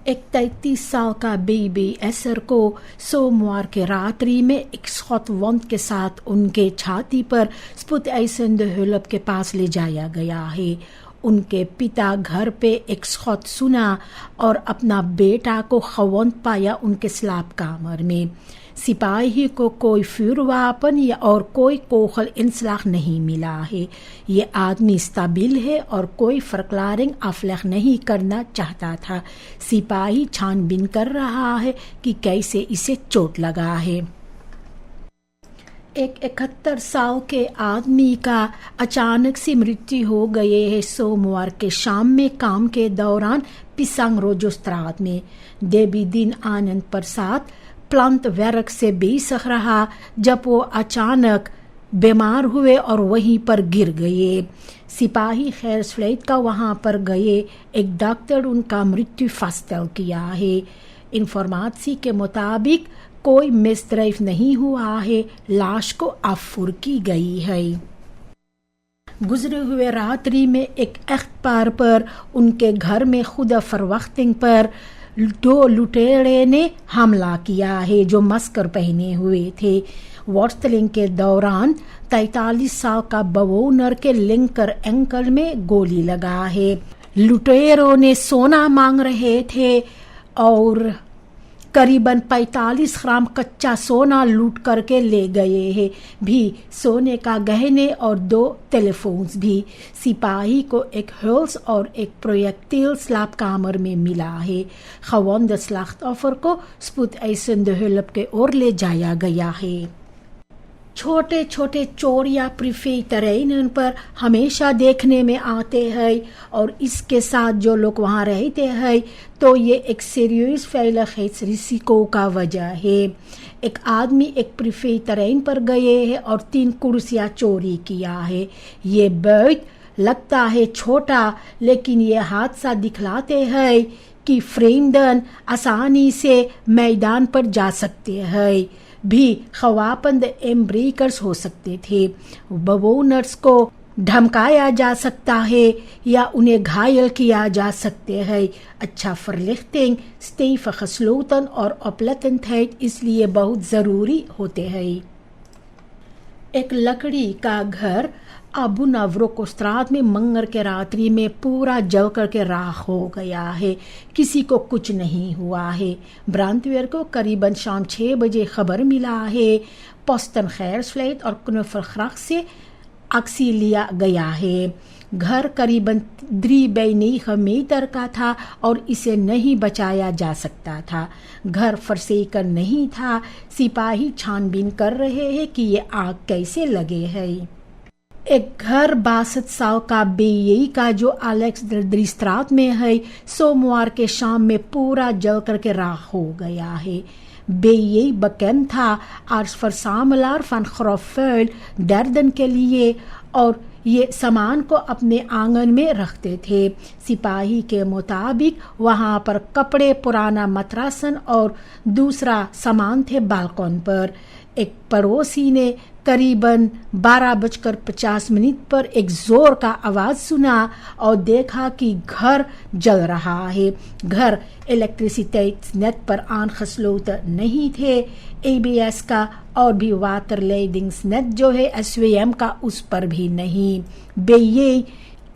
ایک 33 سال کا بیبی ایسر کو سوموار کے راتری میں ایک خطوط کے ساتھ ان کے چھاتی پر سپوتائسندہلپ کے پاس لے جایا گیا ہے۔ ان کے پتا گھر پہ ایک خط سنا اور اپنا بیٹا کو خونت پایا ان کے سلاپ کامر میں۔ سپاہی کو کوئی فیرواپن یا اور کوئی کوخل انسلاخ نہیں ملا ہے۔ یہ آدمی استابل ہے اور کوئی فرکلارنگ افلخ نہیں کرنا چاہتا تھا۔ سپاہی چھان بین کر رہا ہے کہ کیسے اسے چوٹ لگا ہے۔ ایک 71 سال کے آدمی کا اچانک سے مرتیو ہو گئے ہے سوموار کے شام میں کام کے دوران پسانگ روجوسترات میں۔ دیوی دین آنند پرساد پلانت ویرک سے بے سخ رہا جب وہ اچانک بیمار ہوئے اور وہیں پر گر گئے۔ سپاہی خیرس فلیٹ کا وہاں پر گئے۔ ایک ڈاکٹر ان کا مرتیو فاستل کیا ہے۔ انفارمیسی کے مطابق کوئی مسدریف نہیں ہوا ہے۔ لاش کو افور کی گئی ہے۔ گزرے ہوئے راتری میں ایک اخبار پر ان کے گھر میں خدا فروختنگ پر 2 لٹیرے نے حملہ کیا ہے جو مسکر پہنے ہوئے تھے۔ وارسٹلنگ کے دوران 43 سال کا بوونر کے لنکر اینکل میں گولی لگا ہے۔ لٹیروں نے سونا مانگ رہے تھے اور قریباً 45 گرام کچا سونا لوٹ کر کے لے گئے ہیں بھی، سونے کا گہنے اور 2 ٹیلی فونز بھی۔ سپاہی کو ایک ہولس اور ایک پروجیکٹیل سلاپ کامر میں ملا ہے۔ خواندہ سلاخت آفر کو سپوتائسندہلپ کے اور لے جایا گیا ہے۔ چھوٹے چھوٹے چور یا پریفی ٹرین ان پر ہمیشہ دیکھنے میں آتے ہیں اور اس کے ساتھ جو لوگ وہاں رہتے ہیں تو یہ ایک سیریس فیلخیس ریسیکو کا وجہ ہے۔ ایک آدمی ایک پریفی ٹرین پر گئے ہیں اور 3 کرسیاں چوری کیا ہے۔ یہ بہت لگتا ہے چھوٹا لیکن یہ حادثہ دکھلاتے ہیں کہ فریمدن آسانی سے میدان پر جا سکتے ہیں بھی، خواپند ایمبریکرز ہو سکتے تھے۔ بوونرز کو دھمکایا جا سکتا ہے یا انہیں گھائل کیا جا سکتے ہیں۔ اچھا فرلخٹنگ، سٹیف خسلوتن اور اپلتن تھیٹ اس لیے بہت ضروری ہوتے ہیں۔ ایک لکڑی کا گھر ابو نوروکوسترات میں منگر کے راتری میں پورا جل کر کے راکھ ہو گیا ہے۔ کسی کو کچھ نہیں ہوا ہے۔ برانتویر کو قریباً شام 6 بجے خبر ملا ہے۔ پوسٹن خیرس فلیٹ اور کنفرخرخ سے اکسی لیا گیا ہے۔ گھر قریباً 3 میٹر کا تھا اور اسے نہیں بچایا جا سکتا تھا۔ گھر فرسیکن نہیں تھا۔ سپاہی چھان بین کر رہے ہیں کہ یہ آگ کیسے لگے ہے۔ ایک گھر 62 سال کا بیئی کا جو الیکس دریسترات میں ہے سوموار کے شام میں پورا جل کر کے راکھ ہو گیا ہے۔ بیئی بکن تھا آرس فرساملار فن خروفیل دردن کے لیے اور یہ سامان کو اپنے آنگن میں رکھتے تھے۔ سپاہی کے مطابق وہاں پر کپڑے، پرانا متراسن اور دوسرا سامان تھے بالکون پر۔ ایک پڑوسی نے قریباً 12:50 پر ایک زور کا آواز سنا اور دیکھا کہ گھر جل رہا ہے۔ گھر الیکٹریسٹی نیٹ پر آن خسلوت نہیں تھے، اے بی ایس کا اور بھی واٹر لیڈنگز نیٹ جو ہے SVM کا اس پر بھی نہیں۔ بیئی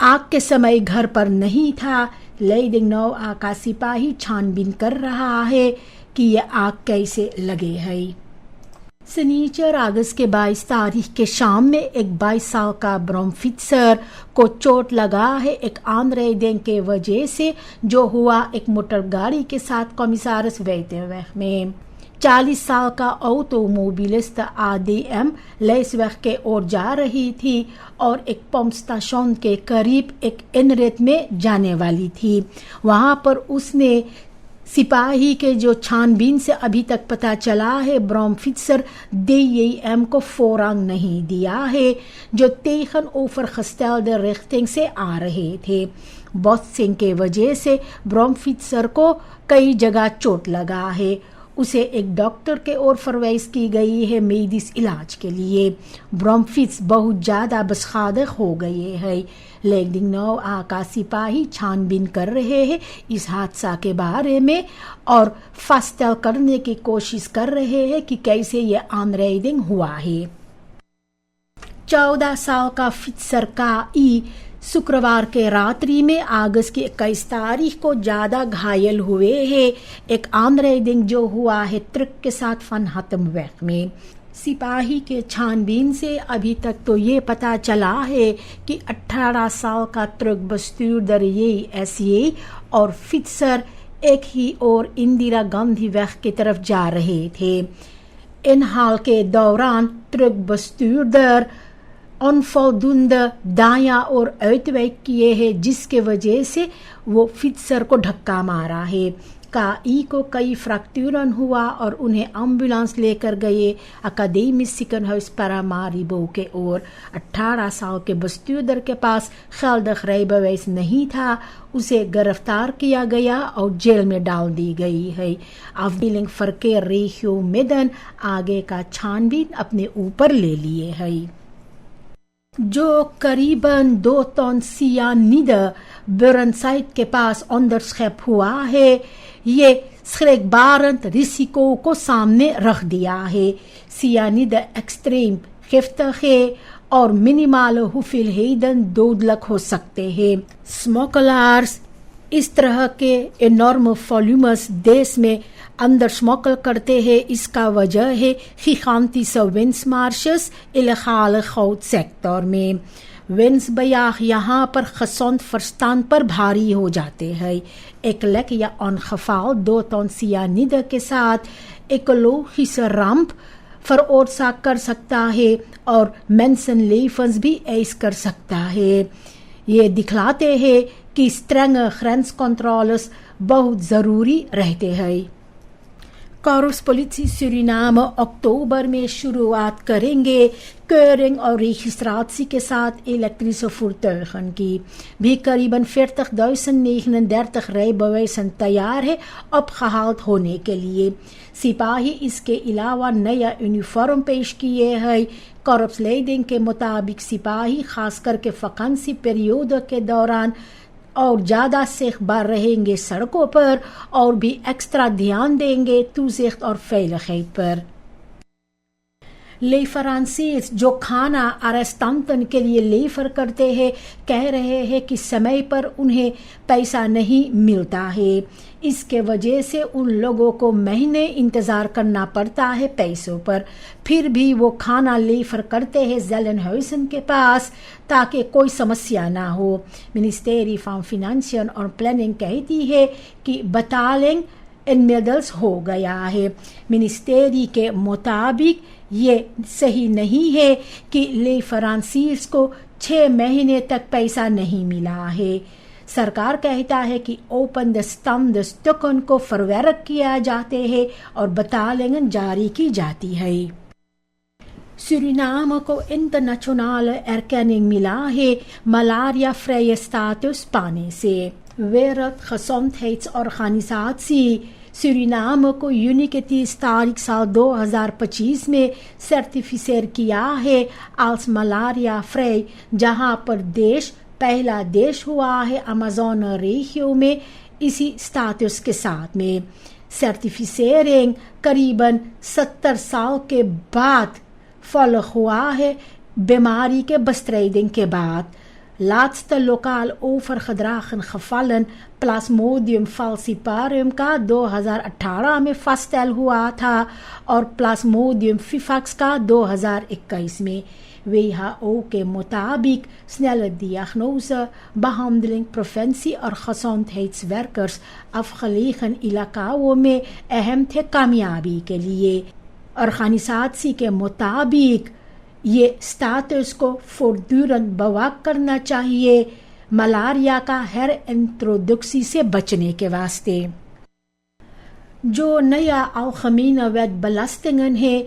آگ کے سمے گھر پر نہیں تھا۔ لیڈنگ نو کا سپاہی چھان بین کر رہا ہے کہ یہ آگ کیسے لگے ہے۔ سنیچر اگست کے 22 تاریخ کے شام میں ایک 22 سال کا برومفیٹسر کو چوٹ لگا ہے ایک آنریڈنگ کے وجہ سے جو ہوا ایک موٹر گاڑی کے ساتھ کمیسارس ویٹنویخ میں۔ 40 سال کا آٹوموبلسٹ ADM لیسویخ کے اور جا رہی تھی اور ایک پمپ اسٹیشن کے قریب ایک انریت میں جانے والی تھی۔ وہاں پر اس نے سپاہی کے جو چھان بین سے ابھی تک پتہ چلا ہے برومفیٹسر DEM کو فوراً نہیں دیا ہے جو تیخن اوفر خستیل ریختنگ سے آ رہے تھے۔ بوسنگ کے وجہ سے برومفیٹسر کو کئی جگہ چوٹ لگا ہے۔ اسے ایک ڈاکٹر کے اور فرویز کی گئی ہے میڈیس علاج کے لیے. برامفٹس بہت زیادہ بسخادق ہو گئے ہیں. لیکن 9 آقا سپاہی چھان بین کر رہے ہیں اس حادثہ کے بارے میں اور فاصلہ کرنے کی کوشش کر رہے ہیں کہ کیسے یہ آن رائڈنگ ہوا ہے. 14 سال کا فٹزر کائی شکروار کے راتری میں اگست کی 21 تاریخ کو زیادہ گھائل ہوئے ہیں. ایک آن رائڈنگ جو ہوا ہے ٹرک کے ساتھ فنہتم وقت میں. سپاہی کے چھان بین سے ابھی تک تو یہ پتہ چلا ہے کہ 18 سال کا ٹرک بستور دریائی ایسیے اور فٹزر ایک ہی اور اندرا گاندھی وقت کی طرف جا رہے تھے. ان حال کے دوران ٹرک بستور در انفالدند دایاں اور ارتویک کیے ہیں جس کی وجہ سے وہ فٹزر کو دھکا مارا ہے. کائی کو کئی فریکچرن ہوا اور انہیں ایمبولانس لے کر گئے اکادیمی سیکنڈ پراماریبو کے اور 18 سال کے بستودر کے پاس خالدخ ریبویس نہیں تھا. اسے گرفتار کیا گیا اور جیل میں ڈال دی گئی ہے. افڈیلنگ فرقے ریشیو میدن آگے کا چھان بین اپنے اوپر لے لیے ہے. جو قریباً 2 ٹن سیانید برنسائٹ کے پاس انڈرسخیپ ہوا ہے یہ سخریک بارنت رسیکو کو سامنے رکھ دیا ہے. سیانید ایکسٹریم خفتہ ہے اور منیمال حفل ہیدن دودلک ہو سکتے ہیں. سموکلرز اس طرح کے انارم فالومس دیش میں اندر سموکل کرتے ہیں. اس کا وجہ ہے خیخانتی سوینس مارشس الخال خوت سیکٹر میں ونس بیاخ یہاں پر خسونت فرستان پر بھاری ہو جاتے ہیں. ایک لیک یا انخفال 2 ٹن سیانید کے ساتھ ایکولوخیس رمپ فرورسا کر سکتا ہے اور مینسن لیفنز بھی ایس کر سکتا ہے. یہ دکھلاتے ہیں کہ اسٹرنگ خرنس کنٹرولز بہت ضروری رہتے ہیں. کورپس پولیسی سورینام اکتوبر میں شروعات کریں گے کیئرنگ اور ریجسٹراتسی کے ساتھ الیکٹریسو فورتوخن کی. بھی قریباً 40.39 ریبویسن تیار ہے اب خحالت ہونے کے لیے. سپاہی اس کے علاوہ نیا یونیفارم پیش کیے ہیں. کورپس لیڈنگ کے مطابق سپاہی خاص کر کے فقانسی پیریود کے دوران اور زیادہ سیخ بار رہیں گے سڑکوں پر اور بھی ایکسٹرا دھیان دیں گے توزیخت اور فیلخیت پر. لیفرانسیز جو کھانا ارستانتن کے لیے لیفر کرتے ہیں کہہ رہے ہیں کہ سمے پر انہیں پیسہ نہیں ملتا ہے. اس کے وجہ سے ان لوگوں کو مہینے انتظار کرنا پڑتا ہے پیسوں پر. پھر بھی وہ کھانا لیفر کرتے ہیں زیلن ہیوسن کے پاس تاکہ کوئی سمسیا نہ ہو. منسٹری فارم فنانشن اور پلاننگ کہتی ہے کہ بتالنگ ان میڈلز ہو گیا ہے. منسٹری کے مطابق یہ صحیح نہیں ہے کہ لیفرانسیز کو 6 مہینے تک پیسہ نہیں ملا ہے. سرکار کہتا ہے کہ اوپن دستم دستکن کو فرویرک کیا جاتے ہیں اور بتالنگن جاری کی جاتی ہے. سورینام کو انٹرنیشنل ایرکننگ ملا ہے ملاریا فری اسٹیٹس پانے سے. ویرت خسونتھیٹس آرگنائزیشن سورینام کو یونیکتی تاریخ سال 2025 میں سرٹیفیسیر کیا ہے als ملاریا فری جہاں پر دیش پہلا دیش ہوا ہے امازون ریجیو میں اسی اسٹیٹس کے ساتھ میں. سرٹیفیسیرنگ قریباً 70 سال کے بعد فلق ہوا ہے بیماری کے بستریدنگ کے بعد. Laatste lokaal overgedragen gevallen plasmodium falciparum کا 2018 میں فاسٹیل ہوا تھا اور پلاسمودیم فیفاکس کا 2021 میں. WHO کے مطابق snelle diagnose, behandeling, preventie اور gezondheidswerkers afgelegen علاقوں میں اہم تھے کامیابی کے لیے. آرگنائزیشن کے مطابق یہ اسٹیٹس کو فوردورن بواق کرنا چاہیے ملاریا کا ہر انٹروڈکسی سے بچنے کے واسطے. جو نیا الخمین وید بلستنگن ہے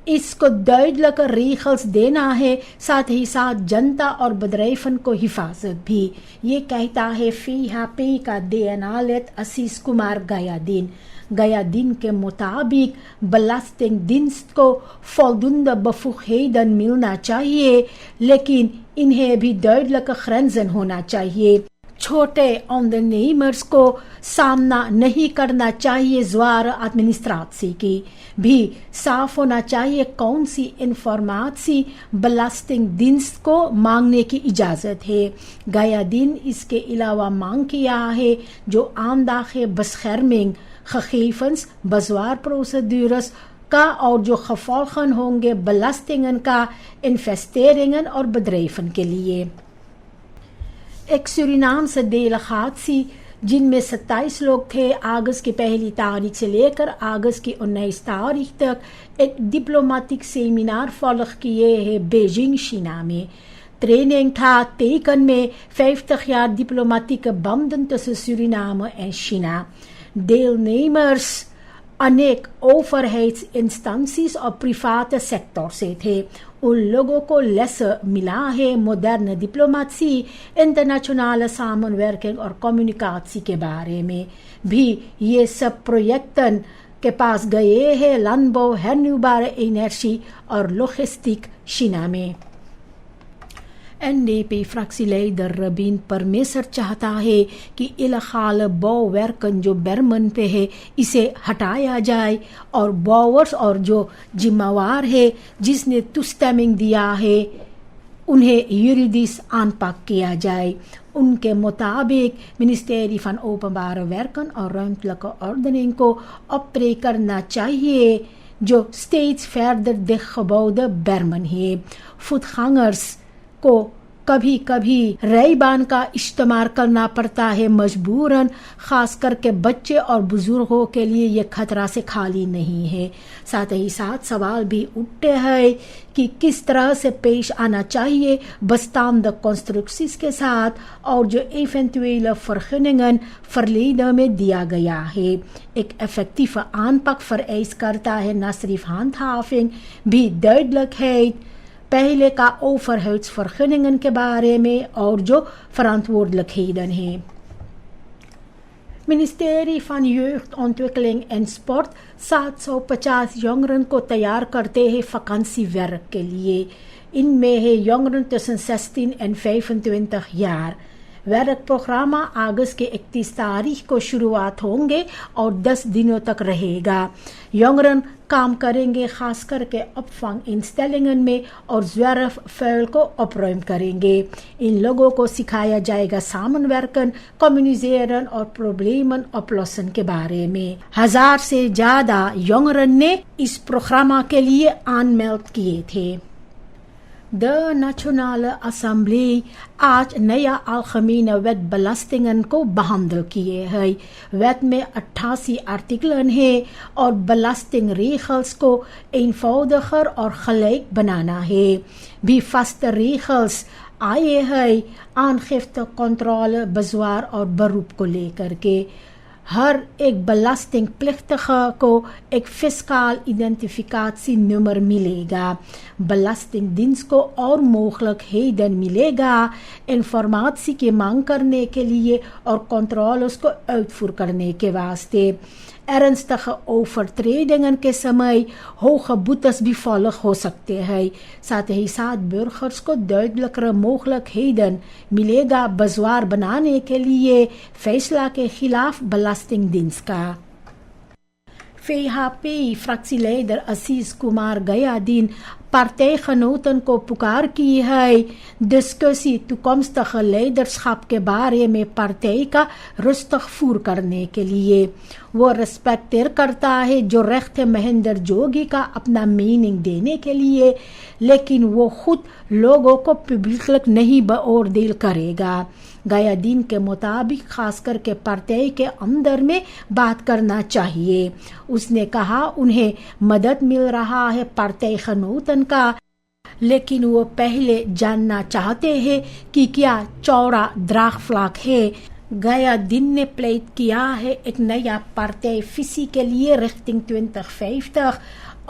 اس کو duidelijke regels دینا ہے، ساتھ ہی ساتھ جنتا اور بدریفن کو حفاظت بھی۔ یہ کہتا ہے FHP کا دیانالت اسیس کمار گیا دن کے مطابق بلاسٹنگ دنس کو فولدندہ بفوخیدن ملنا چاہیے، لیکن انہیں بھی duidelijke grenzen ہونا چاہیے۔ چھوٹے ondernemers کو سامنا نہیں کرنا چاہیے زوار ایڈمنسٹریسی کی، بھی صاف ہونا چاہیے کون سی انفارمیسی بلاسٹنگ دنس کو مانگنے کی اجازت ہے۔ گیا دن اس کے علاوہ مانگ کیا ہے جو آمداخ بسخرمنگ خخیفنس بزوار پروسیڈورس کا اور جو خفالخن ہوں گے بلاسٹنگن کا انفیسٹیرنگن اور بدریفن کے لیے۔ ایک سورینام سے دیل حادثی جن میں 27 لوگ تھے، اگست کی پہلی تاریخ سے لے کر اگست کی 19 تاریخ تک ایک ڈپلومیٹک سیمینار فالق کیے ہیں بیجنگ چینا میں۔ ٹریننگ تھا تیکن میں 50 jaar diplomatieke banden tussen Suriname en China. Deelnemers انیک overheidsinstanties اور private sector سے تھے۔ ان لوگوں کو لیسن ملا ہے مدرن ڈپلومیسی، انٹرنیشنل سامنورکنگ اور کمیونیکیشن کے بارے میں بھی۔ یہ سب پروجیکٹن کے پاس گئے ہیں لانبو ہرنیوبار انرجی اور لوجسٹک چینا میں۔ NDP fractieleider ربین پرمیسر چاہتا ہے کہ الخال باورکن جو برمن پہ ہے اسے ہٹایا جائے اور باورس اور جو ذمہ وار ہے جس نے ٹوسٹیمنگ دیا ہے انہیں یوریدیس آنپاک کیا جائے۔ ان کے مطابق منسٹری فن اوپنبار ورکن اور ruimtelijke ordening کو اپرے کرنا چاہیے جو steeds verder dichtgebouwde bermen ہے۔ voetgangers کو کبھی کبھی ریبان کا استعمال کرنا پڑتا ہے مجبوراً، خاص کر کے بچے اور بزرگوں کے لیے یہ خطرہ سے خالی نہیں ہے۔ ساتھ ہی ساتھ سوال بھی اٹھتے ہیں کہ کس طرح سے پیش آنا چاہیے بستاندہ کنسٹرکشنز کے ساتھ اور جو ایونٹویل فرخنگن فرلیڈر میں دیا گیا ہے۔ ایک افیکٹیو آنپاک فرائض کرتا ہے نہ صرف ہینڈہافنگ بھی duidelijk ہے پہلے کا overheids vergunningen کے بارے میں اور جو verantwoordelijkheden ہیں۔ منسٹری فن youth ontwikkeling en sport 750 jongeren کو تیار کرتے ہیں ویکینسی ورک کے لیے۔ ان میں ہے jongeren tussen 16 en 25 jaar۔ Work programme اگست کے 31 تاریخ کو شروعات ہوں گے اور 10 دنوں تک رہے گا۔ jongeren کام کریں گے خاص کر کے opvang instellingen میں اور ضعف فعل کو opruim کریں گے۔ ان لوگوں کو سکھایا جائے گا سامنورکن، کمیونیزیرن اور پرابلیمن oplossen کے بارے میں۔ 1000 سے زیادہ jongeren نے اس پروگرام کے لیے aanmeld کیے تھے۔ De Nationale Assemblée آج نیا الخمینہ ویت بلاسٹنگن کو بحمدل کیے ہے۔ ویت میں 88 آرٹیکلن ہیں اور بلاسٹنگ ریخلز کو eenvoudiger اور خلیق بنانا ہے۔ بھی فاسٹ ریخلز آئے ہیں آنخفت کنٹرول بزوار اور بروپ کو لے کر کے۔ ہر ایک بلاسٹنگ پلختخ کو ایک فسکال ایڈنٹیفیکیشن نمبر ملے گا۔ بلاسٹنگ دنس کو اور مخلق ہیڈن ملے گا انفارمیسی کی مانگ کرنے کے لیے اور کنٹرولز کو اوتفور کرنے کے واسطے۔ ernstige overtredingen کے سمے ہوگا بوتس بھی فالق ہو سکتے ہیں۔ ساتھ ہی ساتھ برخرز کو duidelijker mogelijkheden ملے گا بزوار بنانے کے لیے فیصلہ کے خلاف بلاسٹنگ دنس کا۔ FHP fractieleider اسیس کمار گیا دن partijgenoten کو پکار کی ہے ڈسکسی toekomstige لیڈرشپ کے بارے میں پارٹی کا رستخفور کرنے کے لیے۔ وہ ریسپیکٹ کرتا ہے جو ریخت مہندر جوگی کا اپنا میننگ دینے کے لیے، لیکن وہ خود لوگوں کو پبلک نہیں باوردیل کرے گا۔ گیا دن کے مطابق خاص کر کے پارٹی کے اندر میں بات کرنا چاہیے۔ اس نے کہا انہیں مدد مل رہا ہے پارٹی خنوتن کا، لیکن وہ پہلے جاننا چاہتے ہیں کہ کیا چوڑا دراغ فلاک ہے۔ گیا دن نے پلیٹ کیا ہے ایک نیا پارٹی فیسی کے لیے ریختنگ 2050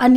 aan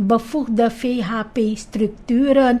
bevoegde VHP-structuren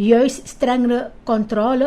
juist strengere controle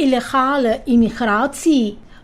illegale immigratie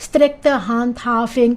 strikte handhaving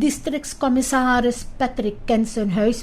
Districtscommissaris Patrick Kensenhuis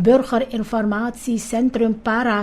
burger informatie centrum Parra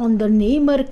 ondernemer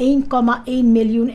1,1 miljoen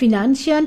Financiën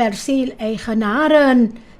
perceel eigenaren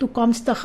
toekomstige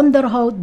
onderhoud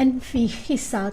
NVG 7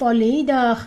volledig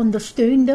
ondersteunde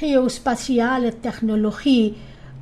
geospatiale technologie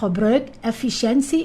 gebruik efficiëntie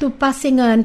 toepassingen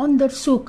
onderzoek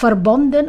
verbonden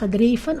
gedreven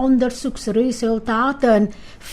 onderzoeksresultaten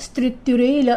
structurele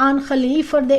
aangeleverde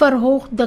verhoogde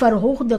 verhoogde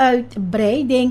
Uitbreiding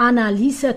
analyse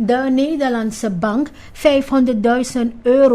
De Nederlandse bank 500,000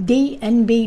DNB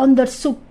onderzoek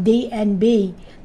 DNB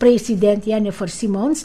president Jennifer Simons,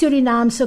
Surinaamse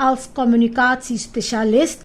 als communicatie specialist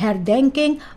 herdenking